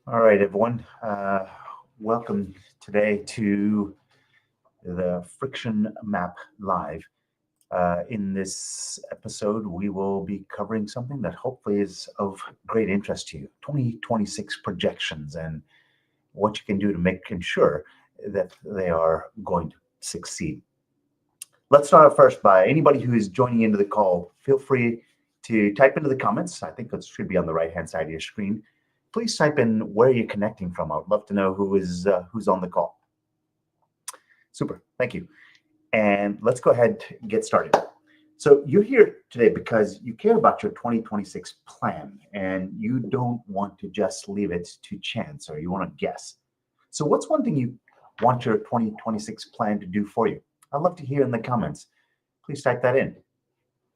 All right, everyone. Welcome today to the Friction Map Live. In this episode, we will be covering something that hopefully is of great interest to you: 2026 projections and what you can do to make ensure that they are going to succeed. Let's start off first by anybody who is joining into the call. Feel free to type into the comments. I think it should be on the right-hand side of your screen. Please type in where you're connecting from. I would love to know who's on the call. Super, thank you. And let's go ahead and get started. So you're here today because you care about your 2026 plan and you don't want to just leave it to chance, or you want to guess. So what's one thing you want your 2026 plan to do for you? I'd love to hear in the comments. Please type that in.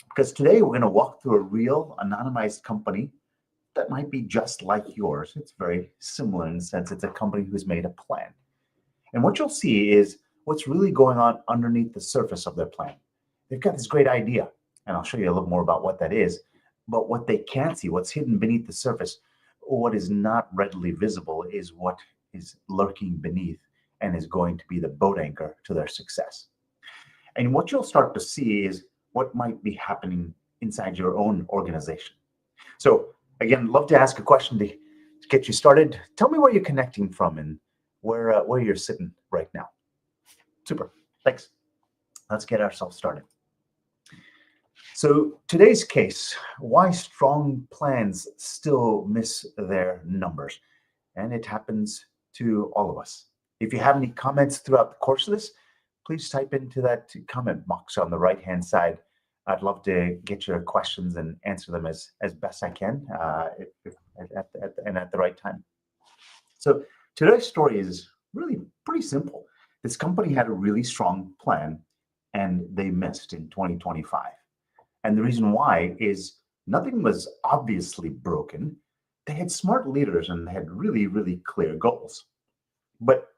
Because today we're going to walk through a real anonymized company that might be just like yours. It's very similar in the sense it's a company who's made a plan. And what you'll see is what's really going on underneath the surface of their plan. They've got this great idea, and I'll show you a little more about what that is. But what they can't see, what's hidden beneath the surface, what is not readily visible, is what is lurking beneath and is going to be the boat anchor to their success. And what you'll start to see is what might be happening inside your own organization. So again, love to ask a question to get you started. Tell me where you're connecting from and where you're sitting right now. Super, thanks. Let's get ourselves started. So today's case, why strong plans still miss their numbers. And it happens to all of us. If you have any comments throughout the course of this, please type into that comment box on the right-hand side. I'd love to get your questions and answer them as best I can at the right time. So today's story is really pretty simple. This company had a really strong plan and they missed in 2025. And the reason why is nothing was obviously broken. They had smart leaders and they had really, really clear goals. But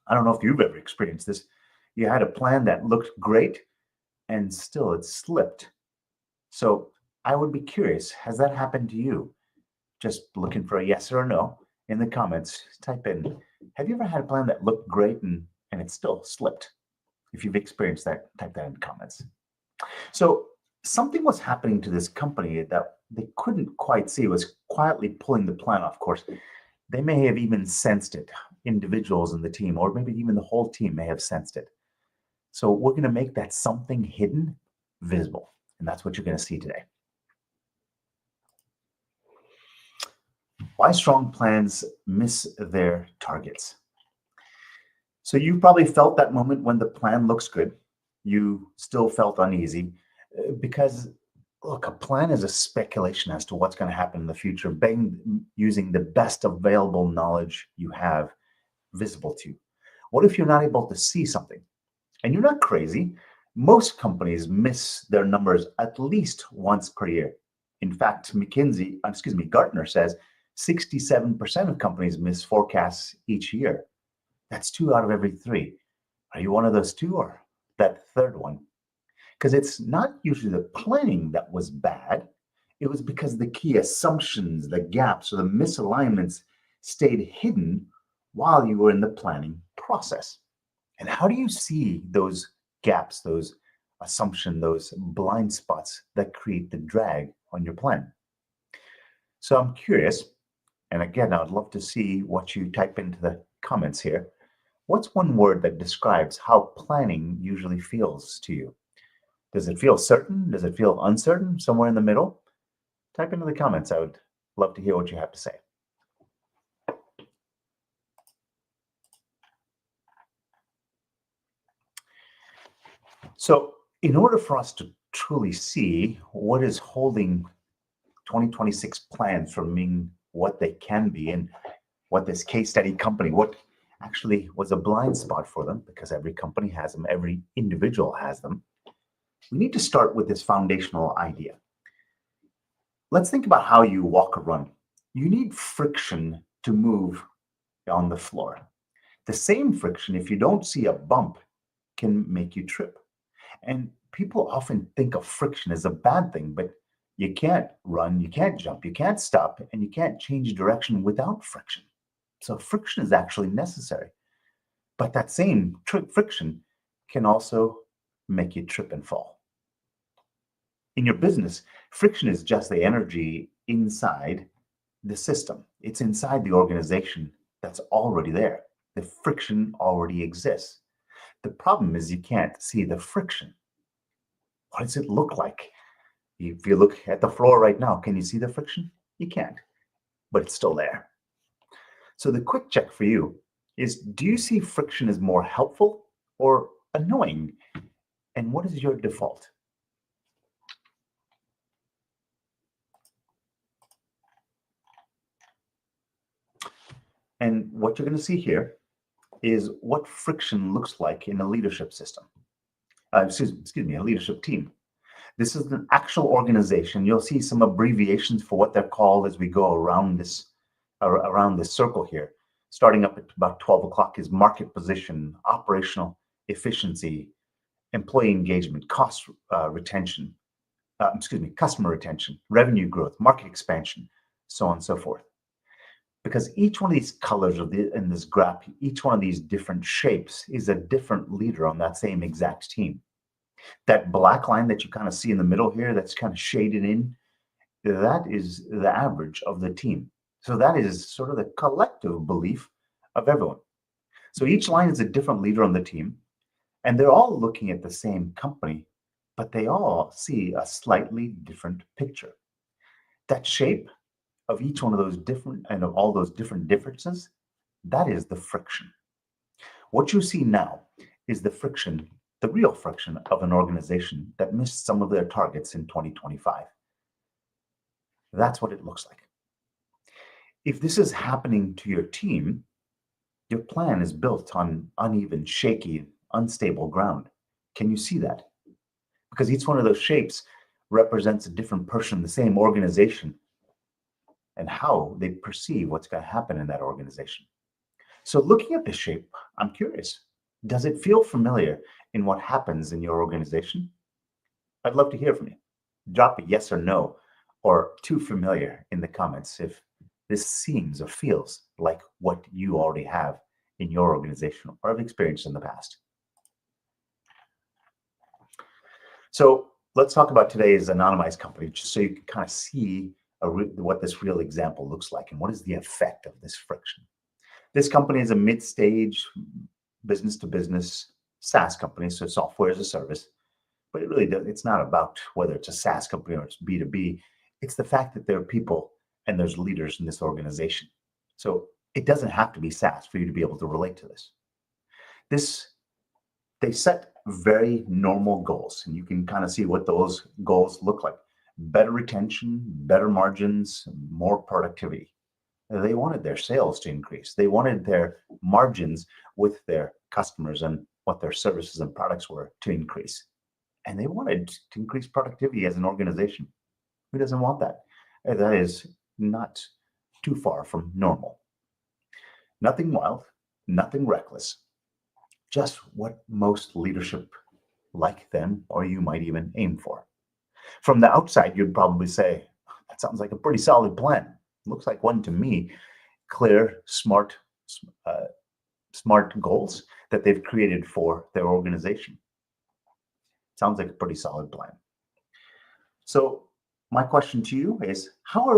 I don't know if you've ever experienced this. You had a plan that looked great and still it slipped. So I would be curious, has that happened to you? Just looking for a yes or a no in the comments. Type in, have you ever had a plan that looked great and it still slipped? If you've experienced that, type that in the comments. So something was happening to this company that they couldn't quite see. It was quietly pulling the plan off course. They may have even sensed it. Individuals in the team, or maybe even the whole team, may have sensed it. So we're going to make that something hidden visible. And that's what you're going to see today. Why strong plans miss their targets. So you probably felt that moment when the plan looks good. You still felt uneasy because, look, a plan is a speculation as to what's going to happen in the future, using the best available knowledge you have visible to you. What if you're not able to see something? And you're not crazy. Most companies miss their numbers at least once per year. In fact, Gartner says 67% of companies miss forecasts each year. That's 2 out of every 3. Are you one of those 2 or that third one? Because it's not usually the planning that was bad. It was because the key assumptions, the gaps, or the misalignments stayed hidden while you were in the planning process. And how do you see those gaps, those assumptions, those blind spots that create the drag on your plan? So I'm curious, and again, I'd love to see what you type into the comments here. What's one word that describes how planning usually feels to you? Does it feel certain? Does it feel uncertain? Somewhere in the middle? Type into the comments. I would love to hear what you have to say. So in order for us to truly see what is holding 2026 plans from being what they can be, and what this case study company, what actually was a blind spot for them, because every company has them, every individual has them, we need to start with this foundational idea. Let's think about how you walk or run. You need friction to move on the floor. The same friction, if you don't see a bump, can make you trip. And people often think of friction as a bad thing, but You can't run, you can't jump, you can't stop, and you can't change direction without friction. So friction is actually necessary. But that same friction can also make you trip and fall. In your business, friction is just the energy inside the system. It's inside the organization that's already there. The friction already exists. The problem is you can't see the friction. What does it look like? If you look at the floor right now, can you see the friction? You can't, but it's still there. So the quick check for you is, do you see friction as more helpful or annoying? And what is your default? And what you're going to see here is what friction looks like in a leadership system. Excuse me, a leadership team. This is an actual organization. You'll see some abbreviations for what they're called as we go around this circle here. Starting up at about 12 o'clock is market position, operational efficiency, employee engagement, cost retention, customer retention, revenue growth, market expansion, so on and so forth. Because each one of these colors in this graph, each one of these different shapes is a different leader on that same exact team. That black line that you kind of see in the middle here, that's kind of shaded in, that is the average of the team. So that is sort of the collective belief of everyone. So each line is a different leader on the team, and they're all looking at the same company, but they all see a slightly different picture. That shape of each one of those different and of all those different differences, that is the friction. What you see now is the friction, the real friction of an organization that missed some of their targets in 2025. That's what it looks like. If this is happening to your team, your plan is built on uneven, shaky, unstable ground. Can you see that? Because each one of those shapes represents a different person in the same organization and how they perceive what's going to happen in that organization. So looking at this shape, I'm curious, does it feel familiar in what happens in your organization? I'd love to hear from you. Drop a yes or no or too familiar in the comments if this seems or feels like what you already have in your organization or have experienced in the past. So let's talk about today's anonymized company, just so you can kind of see what this real example looks like and what is the effect of this friction. This company is a mid-stage business-to-business SaaS company, so software as a service. But it's not about whether it's a SaaS company or it's B2B. It's the fact that there are people and there's leaders in this organization. So it doesn't have to be SaaS for you to be able to relate to this. They set very normal goals, and you can kind of see what those goals look like. Better retention, better margins, more productivity. They wanted their sales to increase. They wanted their margins with their customers and what their services and products were to increase. And they wanted to increase productivity as an organization. Who doesn't want that? That is not too far from normal. Nothing wild, nothing reckless, just what most leadership like them or you might even aim for. From the outside, you'd probably say, that sounds like a pretty solid plan. Looks like one to me. Clear, smart goals that they've created for their organization. Sounds like a pretty solid plan. So my question to you is, how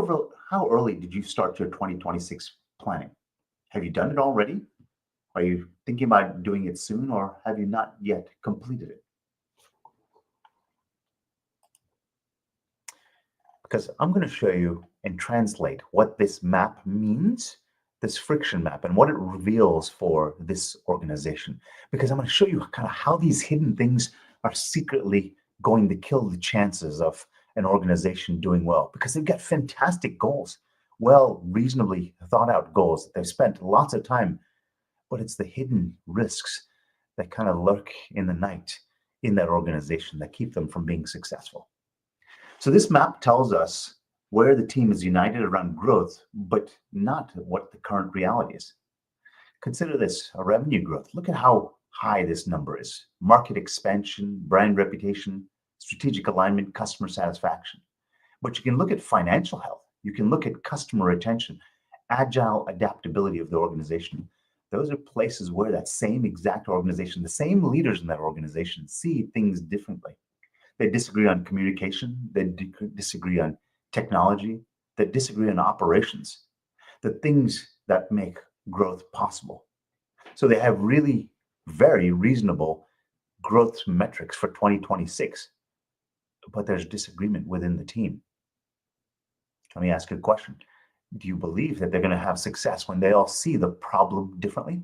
early did you start your 2026 planning? Have you done it already? Are you thinking about doing it soon, or have you not yet completed it? Because I'm going to show you and translate what this map means, this friction map, and what it reveals for this organization. Because I'm going to show you kind of how these hidden things are secretly going to kill the chances of an organization doing well, because they've got fantastic goals, reasonably thought out goals that they've spent lots of time, but it's the hidden risks that kind of lurk in the night in that organization that keep them from being successful. So this map tells us where the team is united around growth, but not what the current reality is. Consider this, a revenue growth. Look at how high this number is. Market expansion, brand reputation, strategic alignment, customer satisfaction. But you can look at financial health. You can look at customer retention, agile adaptability of the organization. Those are places where that same exact organization, the same leaders in that organization see things differently. They disagree on communication. They disagree on technology. They disagree on operations, the things that make growth possible. So they have really very reasonable growth metrics for 2026, but there's disagreement within the team. Let me ask you a question. Do you believe that they're going to have success when they all see the problem differently?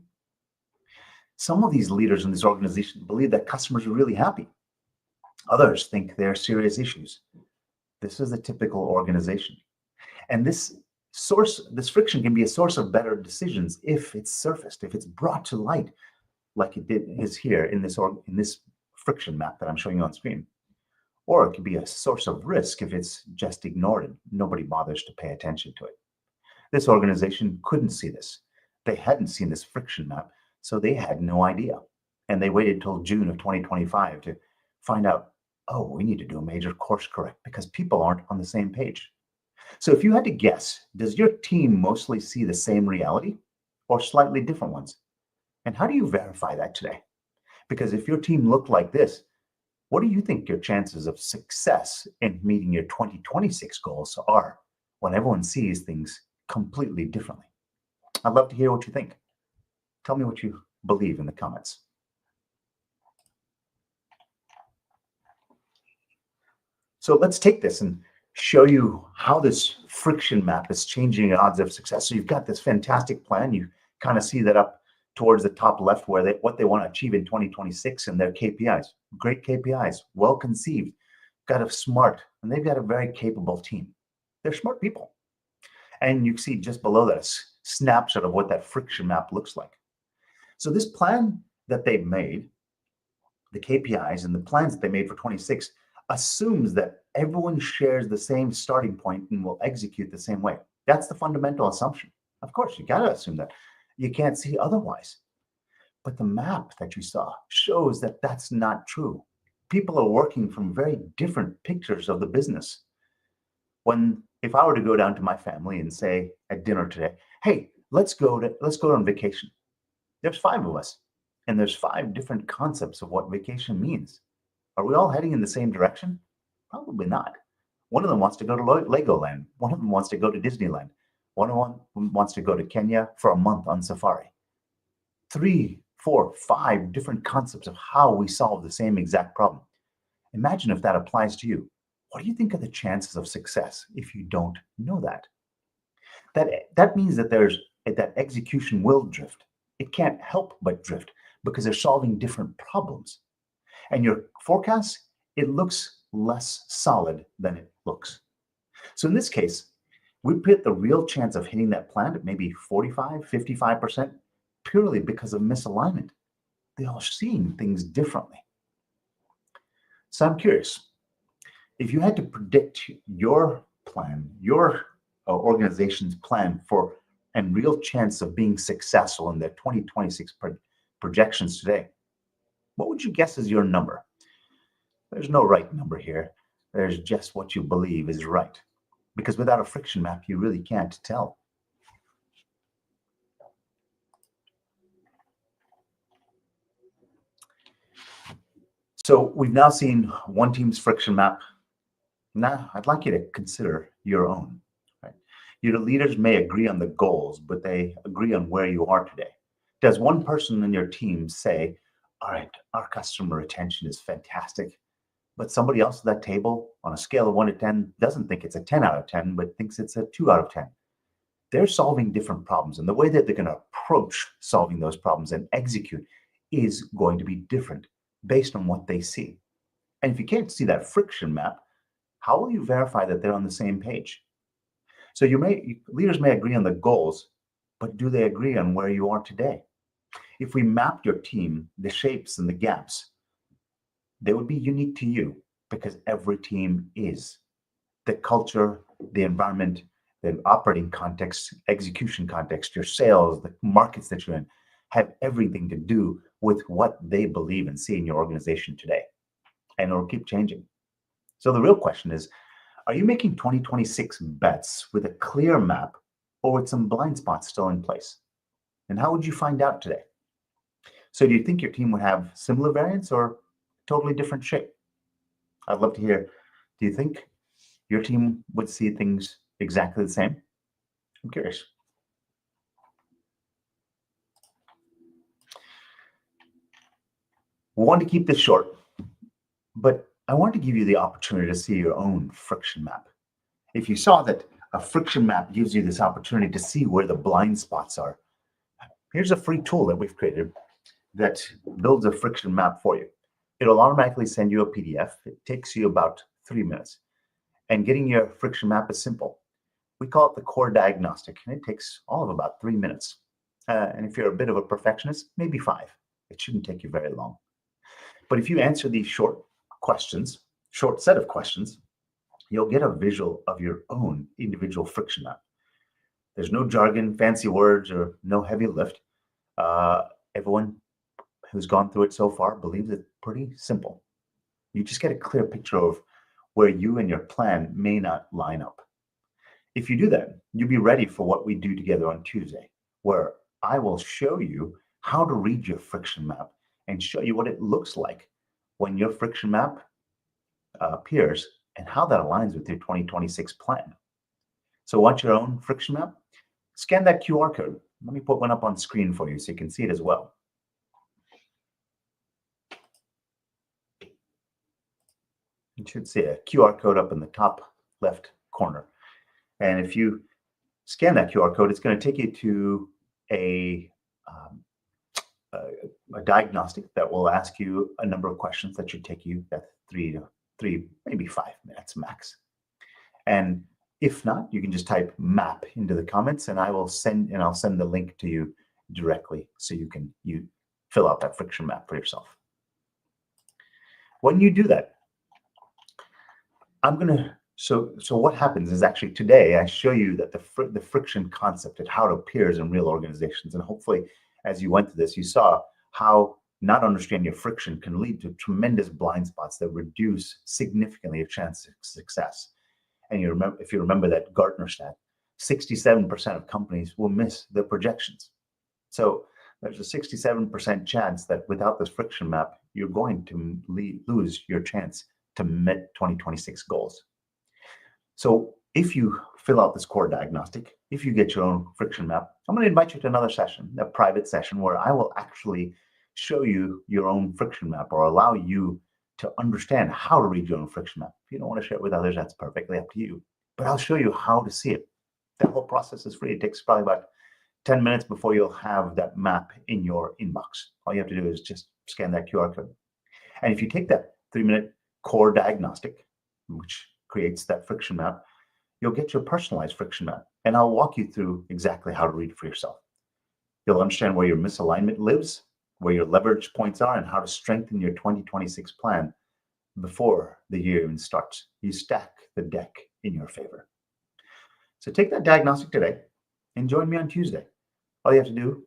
Some of these leaders in this organization believe that customers are really happy. Others think there are serious issues. This is a typical organization. And this friction can be a source of better decisions if it's surfaced, if it's brought to light, like is here in this friction map that I'm showing you on screen. Or it could be a source of risk if it's just ignored and nobody bothers to pay attention to it. This organization couldn't see this. They hadn't seen this friction map, so they had no idea. And they waited till June of 2025 to find out, oh, we need to do a major course correct because people aren't on the same page. So if you had to guess, does your team mostly see the same reality or slightly different ones? And how do you verify that today? Because if your team looked like this, what do you think your chances of success in meeting your 2026 goals are when everyone sees things completely differently? I'd love to hear what you think. Tell me what you believe in the comments. So let's take this and show you how this friction map is changing odds of success. So you've got this fantastic plan. You kind of see that up towards the top left where what they want to achieve in 2026 and their KPIs. Great KPIs, well conceived, got a smart, and they've got a very capable team. They're smart people. And you see just below that a snapshot of what that friction map looks like. So this plan that they've made, the KPIs and the plans that they made for 26 assumes that everyone shares the same starting point and will execute the same way. That's the fundamental assumption. Of course, you got to assume that. You can't see otherwise. But the map that you saw shows that that's not true. People are working from very different pictures of the business. If I were to go down to my family and say at dinner today, hey, let's go on vacation. There's 5 of us, and there's 5 different concepts of what vacation means. Are we all heading in the same direction? Probably not. One of them wants to go to Legoland. One of them wants to go to Disneyland. One of them wants to go to Kenya for a month on safari. 3, 4, 5 different concepts of how we solve the same exact problem. Imagine if that applies to you. What do you think are the chances of success if you don't know that? That means that that execution will drift. It can't help but drift because they're solving different problems. And your forecast, it looks less solid than it looks. So in this case, we put the real chance of hitting that plan at maybe 45, 55%, purely because of misalignment. They are seeing things differently. So I'm curious, if you had to predict your plan, your organization's plan for and real chance of being successful in their 2026 projections today, what would you guess is your number? There's no right number here. There's just what you believe is right. Because without a friction map, you really can't tell. So we've now seen one team's friction map. Now I'd like you to consider your own. Right? Your leaders may agree on the goals, but they agree on where you are today. Does one person in your team say, all right, our customer retention is fantastic, but somebody else at that table on a scale of 1 to 10 doesn't think it's a 10 out of 10, but thinks it's a 2 out of 10. They're solving different problems, and the way that they're going to approach solving those problems and execute is going to be different based on what they see. And if you can't see that friction map, how will you verify that they're on the same page? So leaders may agree on the goals, but do they agree on where you are today? If we mapped your team, the shapes and the gaps, they would be unique to you because every team is. The culture, the environment, the operating context, execution context, your sales, the markets that you're in, have everything to do with what they believe and see in your organization today. And it'll keep changing. So the real question is, Are you making 2026 bets with a clear map or with some blind spots still in place? And how would you find out today? So do you think your team would have similar variants or totally different shape? I'd love to hear. Do you think your team would see things exactly the same? I'm curious. We want to keep this short, but I want to give you the opportunity to see your own friction map. If you saw that a friction map gives you this opportunity to see where the blind spots are, here's a free tool that we've created that builds a friction map for you. It'll automatically send you a PDF. It takes you about 3 minutes. And getting your friction map is simple. We call it the CORE Diagnostic, and it takes all of about 3 minutes. And if you're a bit of a perfectionist, maybe 5. It shouldn't take you very long. But if you answer these short set of questions, you'll get a visual of your own individual friction map. There's no jargon, fancy words, or no heavy lift. Everyone who's gone through it so far believes it's pretty simple. You just get a clear picture of where you and your plan may not line up. If you do that, you'll be ready for what we do together on Tuesday, where I will show you how to read your friction map and show you what it looks like when your friction map appears and how that aligns with your 2026 plan. So want your own friction map? Scan that QR code. Let me put one up on screen for you so you can see it as well. You should see a QR code up in the top left corner. And if you scan that QR code, it's going to take you to a diagnostic that will ask you a number of questions that should take you that 3, maybe 5 minutes max. And if not, you can just type map into the comments and I'll send the link to you directly so you can fill out that friction map for yourself. When you do that, so what happens is actually today I show you that the friction concept and how it appears in real organizations. And hopefully as you went through this, you saw how not understanding your friction can lead to tremendous blind spots that reduce significantly your chance of success. And if you remember that Gartner stat, 67% of companies will miss their projections. So there's a 67% chance that without this friction map, you're going to lose your chance to meet 2026 goals. So if you fill out this CORE Diagnostic, if you get your own friction map, I'm going to invite you to another session, a private session where I will actually show you your own friction map or allow you to understand how to read your own friction map. If you don't want to share it with others, that's perfectly up to you. But I'll show you how to see it. That whole process is free. It takes probably about 10 minutes before you'll have that map in your inbox. All you have to do is just scan that QR code. And if you take that 3-minute CORE Diagnostic, which creates that friction map, you'll get your personalized friction map. And I'll walk you through exactly how to read it for yourself. You'll understand where your misalignment lives, where your leverage points are, and how to strengthen your 2026 plan before the year even starts. You stack the deck in your favor. So take that diagnostic today and join me on Tuesday. All you have to do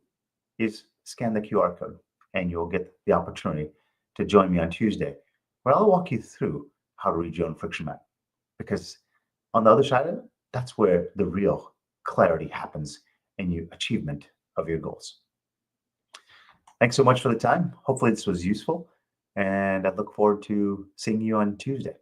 is scan the QR code and you'll get the opportunity to join me on Tuesday, where I'll walk you through how to read your own friction map. Because on the other side of it, that's where the real clarity happens in your achievement of your goals. Thanks so much for the time. Hopefully this was useful, and I look forward to seeing you on Tuesday.